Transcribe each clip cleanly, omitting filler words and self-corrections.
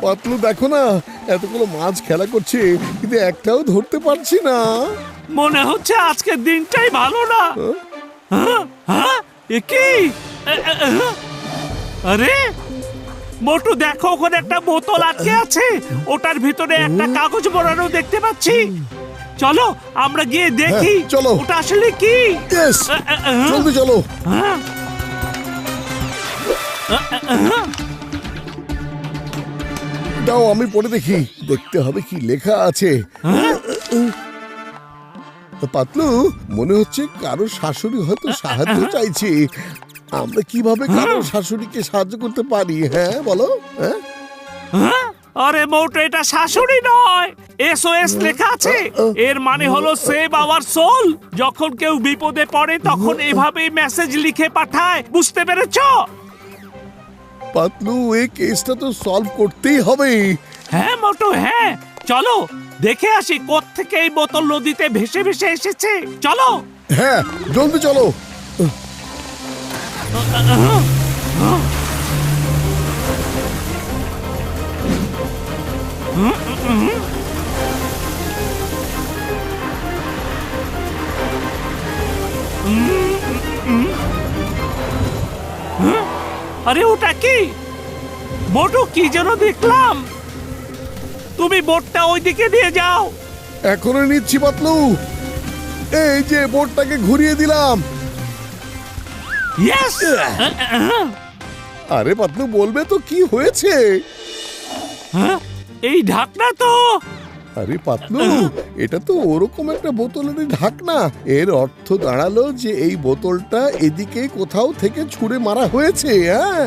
পাতলু দেখো না, এতগুলো মাছ খেলা করছে কিন্তু একটাও ধরতে পারছি না। মনে হচ্ছে আজকের দিনটাই ভালো না। হ্যাঁ, হ্যাঁ, এ কি? আরে মোটু দেখো, ওখানে একটা বোতল আটকে আছে, ওটার ভিতরে একটা কাগজ মোড়ানো দেখতে পাচ্ছি। চলো আমরা গিয়ে দেখি। হ্যাঁ, চলো। ওটা আসলে কি? Yes! জলদি চলো। হ্যাঁ। দাও আমি পড়ে দেখি, দেখতে হবে কি লেখা আছে। পাতলু, মনে হচ্ছে কারো শাশুড়ি হয়তো সাহায্য চাইছে। আমরা কিভাবে কারো শাশুড়িকে সাহায্য করতে পারি? হ্যাঁ বলো। হ্যাঁ, হ্যাঁ? আরে মোটু, এটা শাশুড়ি নয়, SOS লেখা আছে। এর মানে হলো সেভ আওয়ার সোল। যখন কেউ বিপদে পড়ে তখন এভাবেই মেসেজ লিখে পাঠায়, বুঝতে পেরেছো? পাতলু, এই কেসটা তো সলভ করতেই হবে। হ্যাঁ মোটু, হ্যাঁ। চলো দেখে আসি কোত্থেকে এই বোতল নদীতে ভেসে ভেসে এসেছে। চলো। হ্যাঁ, জলদি চলো। আরে ওটা কি? মোটু, কি যেন দেখলাম। তুমি বোটটা ওইদিকে দিয়ে যাও। এখনই নিচ্ছি পাতলু। এই যে বোর্ডটাকে ঘুরিয়ে দিলাম। ইয়েস। আরে পাতলু, বলবে তো কি হয়েছে? এই ঢাকনা তো। আরে পাতলু, এটা তো ওরকম একটা বোতলেরই ঢাকনা। এর অর্থ দাঁড়ালো যে এই বোতলটা এদিকে কোথাও থেকে ছুঁড়ে মারা হয়েছে। হ্যাঁ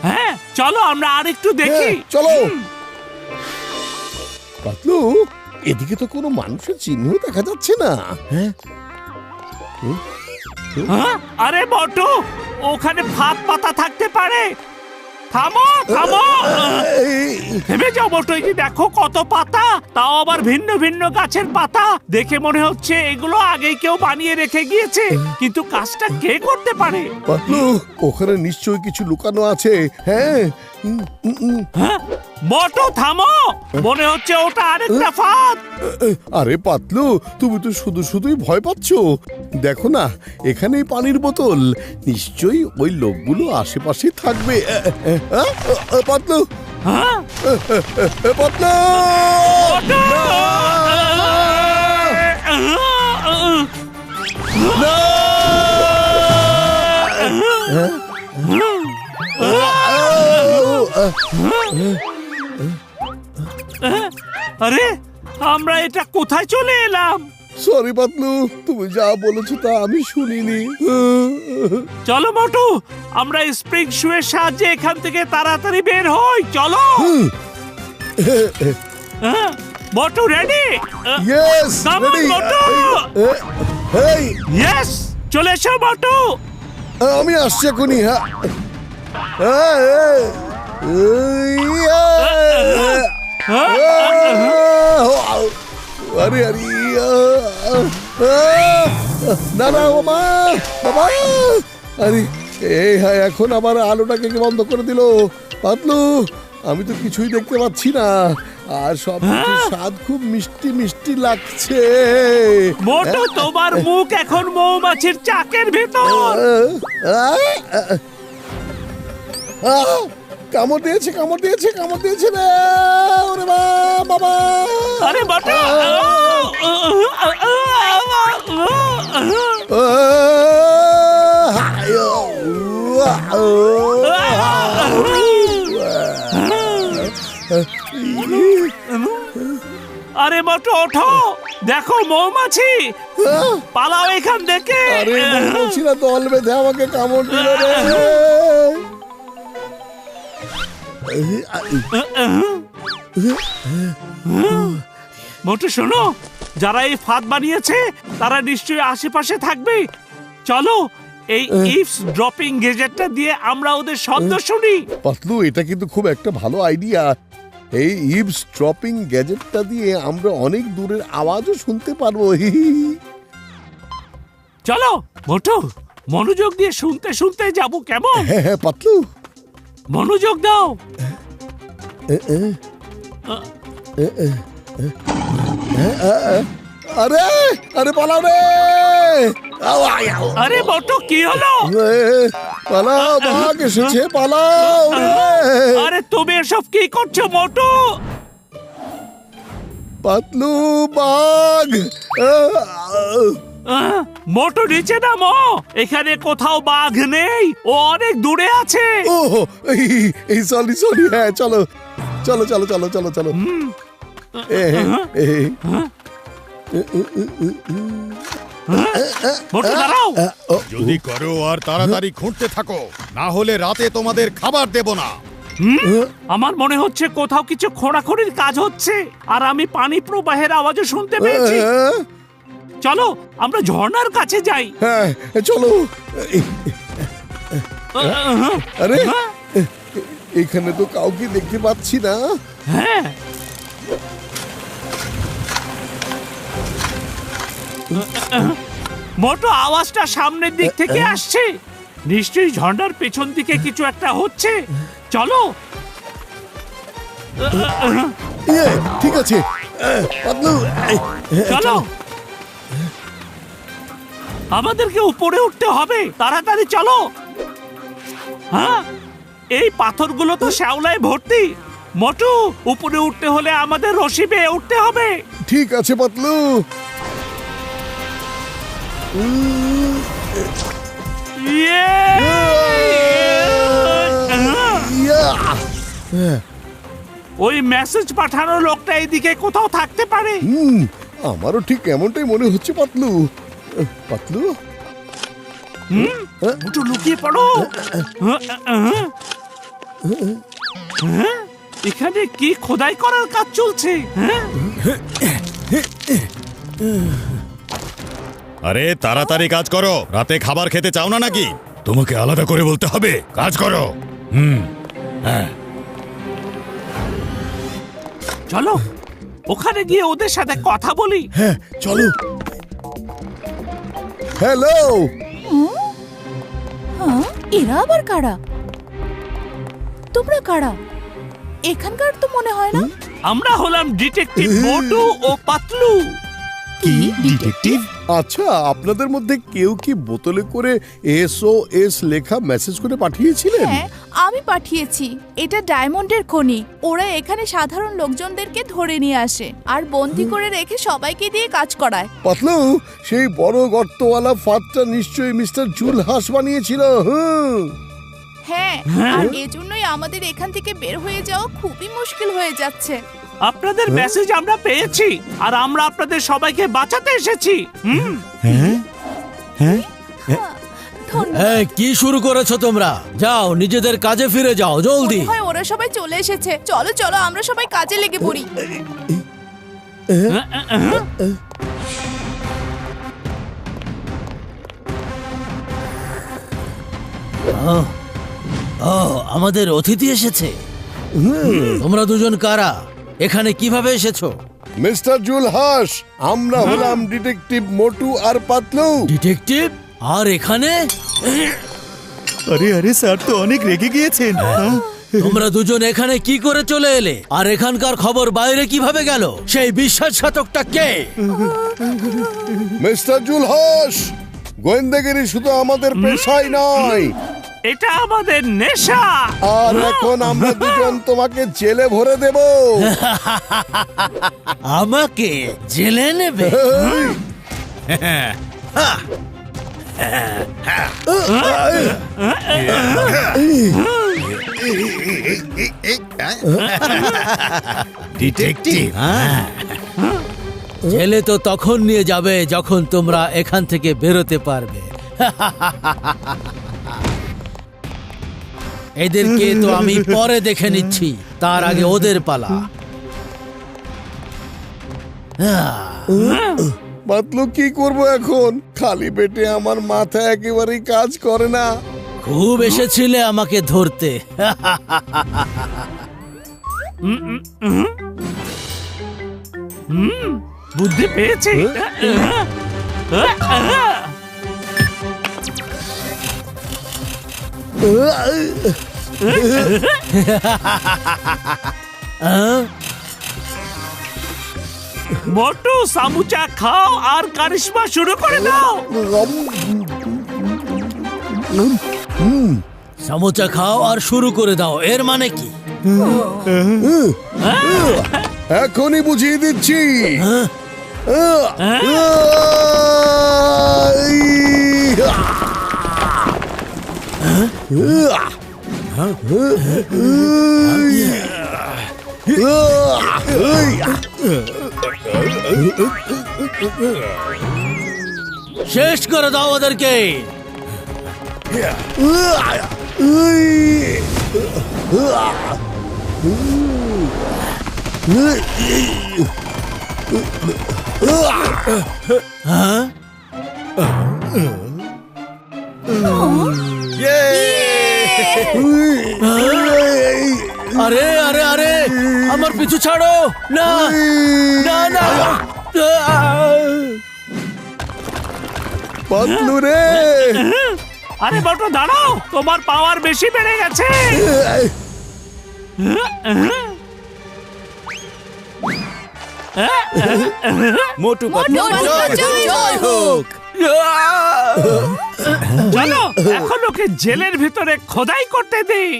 হ্যাঁ, চলো আমরা আরেকটু দেখি। হ্যাঁ, চলো। পাতলু, এদিকে তো কোনো মানুষের চিহ্ন দেখা যাচ্ছে না। হ্যাঁ, হ্যাঁ? আরে মোটু, ওখানে ভাত পাতা থাকতে পারে। থামো থামো, থেমে যাও মোটু। এই যে দেখো কত পাতা, তাও আবার ভিন্ন ভিন্ন গাছের পাতা। দেখে মনে হচ্ছে এগুলো আগেই কেউ বানিয়ে রেখে গিয়েছে, কিন্তু কাজটা কে করতে পারে? পাতলু, ওখানে নিশ্চয়ই কিছু লুকানো আছে। হ্যাঁ, হ্যাঁ? মোটু থামো, মনে হচ্ছে ওটা আরেকটা ফাঁদ। আরে পাতলু, তুমি তো শুধু শুধুই ভয় পাচ্ছ। দেখো না, এখানেই পানির বোতল। নিশ্চয়ই ওই লোকগুলো আশেপাশে থাকবে। পাতলু, হ্যাঁ? পাতলু! না! আরে আমরা এটা কোথায় চলে এলাম? সরি পাতলু, তুমি যা বলেছো তা আমি শুনিনি। চলো মোটু, আমরা স্প্রিং শুয়ের সাহায্যে এখান থেকে তাড়াতাড়ি বের হই। চলো। হ্যাঁ, Motu ready? Yes, Come on, ready. Motu. এই, ইয়েস, চলে এসো মোটু। আমি আসছি এখনই। হ্যাঁ, আরে আরে, না না বাবা, বাবা! আরে এই, হ্যাঁ, এখন আবার আলোটাকে কে বন্ধ করে দিল? পাতলু, আমি তো কিছুই দেখতে পাচ্ছি না, আর সব স্বাদ খুব মিষ্টি মিষ্টি লাগছে। মোটু, তোমার মুখ এখন মৌমাছির চাকের ভেতর। কামড় দিয়েছে, কামড় দিয়েছে, কামড় দিয়েছে রে! ওরে বাবা! আরে মোটু, আরে মোটু ওঠো, দেখো মৌমাছি। পালাও এখান থেকে। আরে মৌমাছিরা দল বেঁধে আমাকে কামড় দিল রে! মোটু শোনো, যারা এই ফাঁদ বানিয়েছে তারা নিশ্চয়ই আশেপাশে থাকবে। চলো এই ইভস ড্রপিং গেজেটটা দিয়ে আমরা ওদের শব্দ শুনি। পাতলু, এটা কিন্তু খুব একটা ভালো আইডিয়া। এই ইভস ড্রপিং গ্যাজেটটা দিয়ে আমরা অনেক দূরের আওয়াজও শুনতে পারবো। চলো মোটু, মনোযোগ দিয়ে শুনতে শুনতে যাবো, কেমন? হ্যাঁ হ্যাঁ পাতলু, মনোযোগ দাও। আরে আরে পালাও রে! আরে মোটু কি হলো? পালাও, বাঘ এসেছে, পালাও রে! আরে তুমি এসব কি করছো মোটু? পাতলু, বাঘ! মোটু নিচে নামো, এখানে কোথাও বাঘ নেই, ও অনেক দূরে আছে। ও এই সরি সরি, হ্যাঁ চলো চলো চলো চলো চলো চলো। মোটু দাঁড়াও। যদি করো আর তাড়াতাড়ি খুঁড়তে থাকো, না হলে রাতে তোমাদের খাবার দেব না। আমার মনে হচ্ছে কোথাও কিছু খোঁড়াখড়ির কাজ হচ্ছে, আর আমি পানি প্রবাহের আওয়াজও শুনতে পেয়েছি। চলো আমরা ঝর্ণার কাছে যাই। হ্যাঁ চলো। আরে এখানে তো কাউকে দেখতে পাচ্ছি না। হ্যাঁ মোটু, আওয়াজটা সামনের দিক থেকে আসছে, নিশ্চয়ই ঝর্ণার পেছন দিকে কিছু একটা হচ্ছে। চলো। ঠিক আছে পাতলু, চলো, আমাদেরকে উপরে উঠতে হবে, তাড়াতাড়ি চলো। হ্যাঁ, এই পাথরগুলো তো শ্যাওলায় ভর্তি। মোটু, উপরে উঠতে হলে আমাদের রশি বেয়ে উঠতে হবে। ঠিক আছে পাতলু। ওই মেসেজ পাঠানো লোকটা এইদিকে কোথাও থাকতে পারে। আমারও ঠিক এমনটাই মনে হচ্ছে পাতলু। পাতলু, মোটু লুকিয়ে পড়ো। এখানে কি খোদাই করার কাজ চলছে? আরে তাড়াতাড়ি কাজ করো, রাতে খাবার খেতে চাও না নাকি? তোমাকে আলাদা করে বলতে হবে, কাজ করো। হ্যাঁ চলো ওখানে গিয়ে ওদের সাথে কথা বলি। হ্যাঁ চলো। হ্যালো, এরা আবার কারা? তোমরা কারা? এখানকার তো মনে হয় না। আমরা হলাম ডিটেকটিভ মোটু ও পাতলু। কি ডিটেকটিভ? আচ্ছা, আপনাদের মধ্যে কেউ কি বোতলে করে SOS লেখা মেসেজ করে পাঠিয়েছিলেন? হ্যাঁ, আমি পাঠিয়েছি। এটা ডায়মন্ডের খনি। ওরা এখানে সাধারণ লোকজনদেরকে ধরে নিয়ে আসে আর বন্দি করে রেখে সবাইকে দিয়ে কাজ করায়। পাতলু, সেই বড় গর্তওয়ালা ফাঁদটা নিশ্চয়ই মিস্টার জুলহাস বানিয়েছিল। হ্যাঁ, আর এজন্যই আমাদের এখান থেকে বের হয়ে যাওয়া খুবই মুশকিল হয়ে যাচ্ছে। আপনাদের মেসেজ আমরা পেয়েছি, আর আমরা আপনাদের সবাইকে বাঁচাতে এসেছি। ধন্যবাদ। কি শুরু করেছো তোমরা? যাও নিজেদের কাজে ফিরে যাও জলদি। মনে হয় ওরা সবাই চলে এসেছে। চলো চলো, আমরা সবাই কাজে লেগে পড়ি। ও, আমাদের অতিথি এসেছে। তোমরা দুজন কারা? এখানে কিভাবে এসেছো? মিস্টার জুলহাস, আমরা হলাম ডিটেকটিভ মোটু আর পাতলু। ডিটেকটিভ? আর এখানে? আরে আরে স্যার তো অনেক রেগে গিয়েছেন। তোমরা দুজন এখানে কি করে চলে এলে? আর এখানকার খবর বাইরে কিভাবে গেল? সেই বিশ্বাসঘাতকটা কে? মিস্টার জুলহাস, গোয়েন্দাগিরি শুধু আমাদের পেশাই নয়, এটা আমাদের নেশা। আর এখন আমরা দুজন তোমাকে জেলে ভরে দেব। আমাকে জেলে নেবে? ডিটেকটিভ? জেলে তো তখন নিয়ে যাবে যখন তোমরা এখান থেকে বেরোতে পারবে। এদেরকে তো আমি পরে দেখে নিচ্ছি, তার আগে ওদের পালা। পাতলু, কি করব এখন? খালি পেটে আমার মাথা একেবারেই কাজ করে না। খুব এসেছিলে আমাকে ধরতে। বুদ্ধি পেয়েছি। মোটু সামুচা খাও আর কারিশমা শুরু করে দাও। সমোচা খাও আর শুরু করে দাও, এর মানে কি? এখনই বুঝিয়ে দিচ্ছি। শেষ করে দাও ওদেরকে। আরে আরে আরে, আমার পিছু ছাড়ো না না না। পাতলু রে, আরে মোটু দাঁড়াও, তোমার পাওয়ার বেশি বেড়ে গেছে। মোটু পাতলু জয় হোক। চলো এখন ওকে জেলের ভিতরে খোদাই করতে দিই।